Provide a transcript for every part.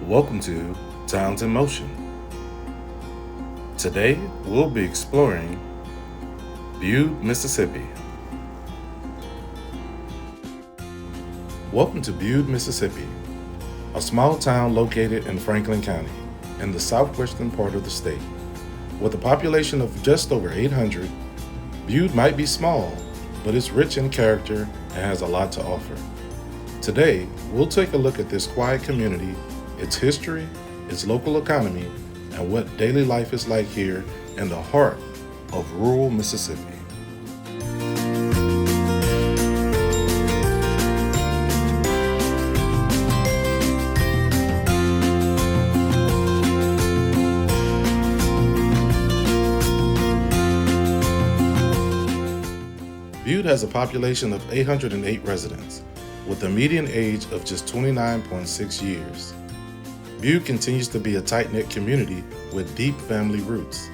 Welcome to Towns in Motion. Today we'll be exploring Bude, Mississippi. Welcome to Bude, Mississippi, a small town located in Franklin County in the southwestern part of the state. With a population of just over 800, Bude might be small, but it's rich in character and has a lot to offer. Today, we'll take a look at this quiet community, its history, its local economy, and what daily life is like here in the heart of rural Mississippi. Bude has a population of 808 residents, with a median age of just 29.6 years. Bude continues to be a tight-knit community with deep family roots.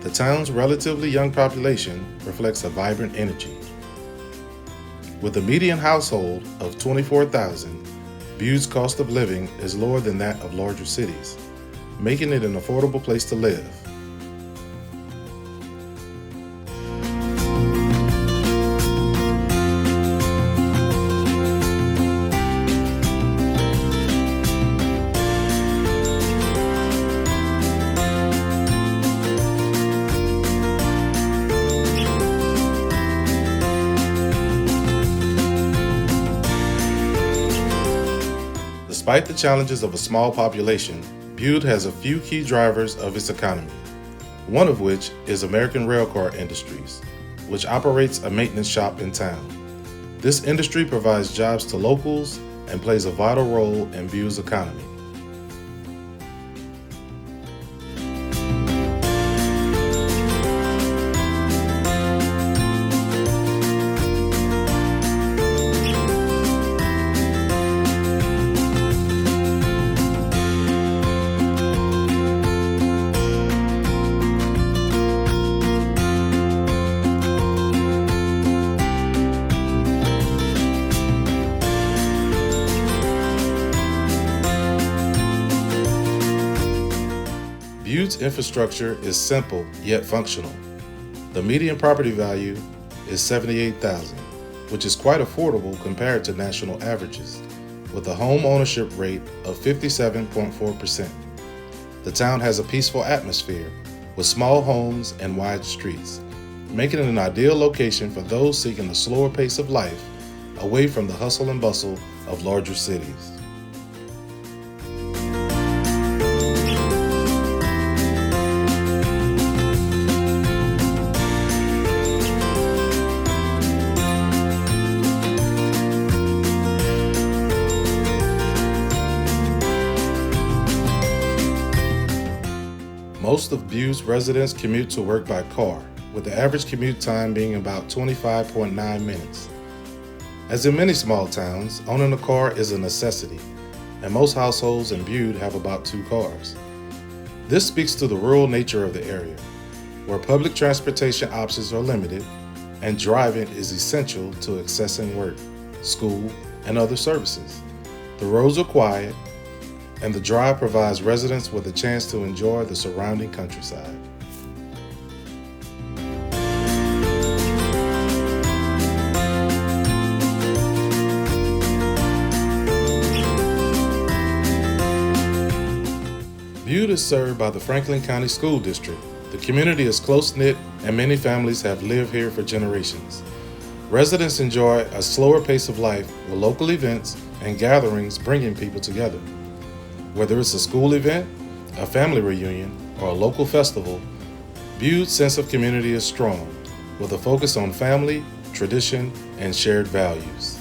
The town's relatively young population reflects a vibrant energy. With a median household of $24,000, Bude's cost of living is lower than that of larger cities, making it an affordable place to live. Despite the challenges of a small population, Bude has a few key drivers of its economy, one of which is American Railcar Industries, which operates a maintenance shop in town. This industry provides jobs to locals and plays a vital role in Bude's economy. Bude's infrastructure is simple yet functional. The median property value is $78,000, which is quite affordable compared to national averages, with a home ownership rate of 57.4%. The town has a peaceful atmosphere with small homes and wide streets, making it an ideal location for those seeking a slower pace of life away from the hustle and bustle of larger cities. Most of Bude's residents commute to work by car, with the average commute time being about 25.9 minutes. As in many small towns, owning a car is a necessity, and most households in Bude have about 2 cars. This speaks to the rural nature of the area, where public transportation options are limited, and driving is essential to accessing work, school, and other services. The roads are quiet, and the drive provides residents with a chance to enjoy the surrounding countryside. Bude is served by the Franklin County School District. The community is close-knit and many families have lived here for generations. Residents enjoy a slower pace of life with local events and gatherings bringing people together. Whether it's a school event, a family reunion, or a local festival, Bude's sense of community is strong, with a focus on family, tradition, and shared values.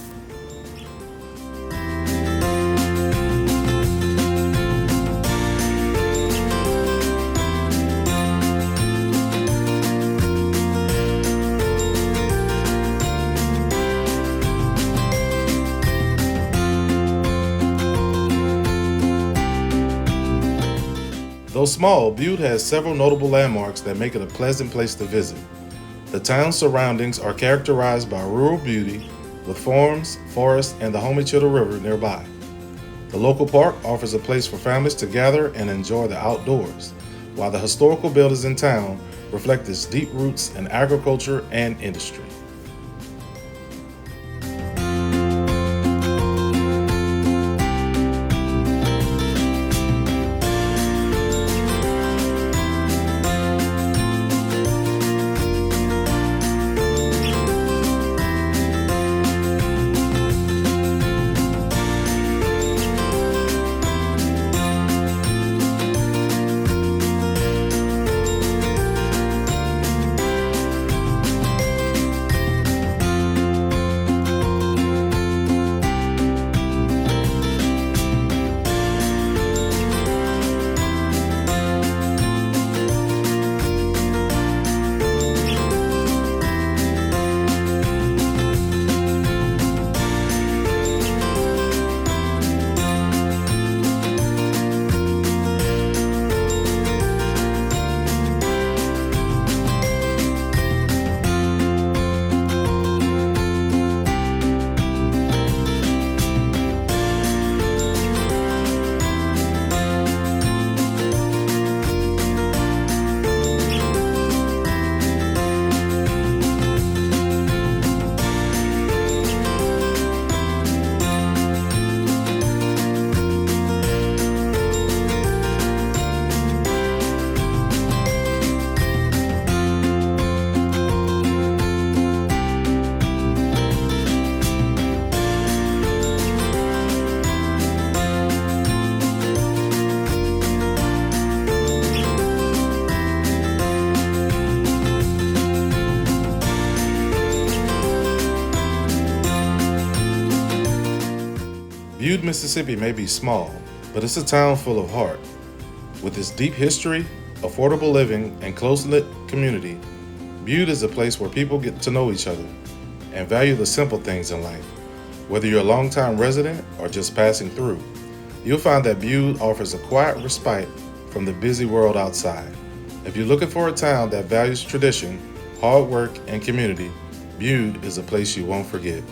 Though small, Bude has several notable landmarks that make it a pleasant place to visit. The town's surroundings are characterized by rural beauty, with farms, forests, and the Homechitto River nearby. The local park offers a place for families to gather and enjoy the outdoors, while the historical buildings in town reflect its deep roots in agriculture and industry. Bude, Mississippi may be small, but it's a town full of heart. With its deep history, affordable living, and close-knit community, Bude is a place where people get to know each other and value the simple things in life. Whether you're a longtime resident or just passing through, you'll find that Bude offers a quiet respite from the busy world outside. If you're looking for a town that values tradition, hard work, and community, Bude is a place you won't forget.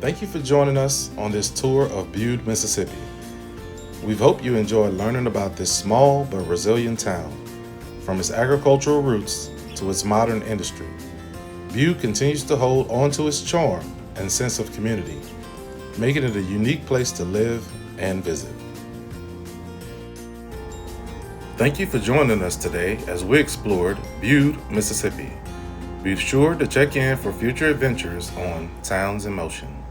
Thank you for joining us on this tour of Bude, Mississippi. We hope you enjoyed learning about this small but resilient town, from its agricultural roots to its modern industry. Bude continues to hold on to its charm and sense of community, making it a unique place to live and visit. Thank you for joining us today as we explored Bude, Mississippi. Be sure to check in for future adventures on Towns in Motion.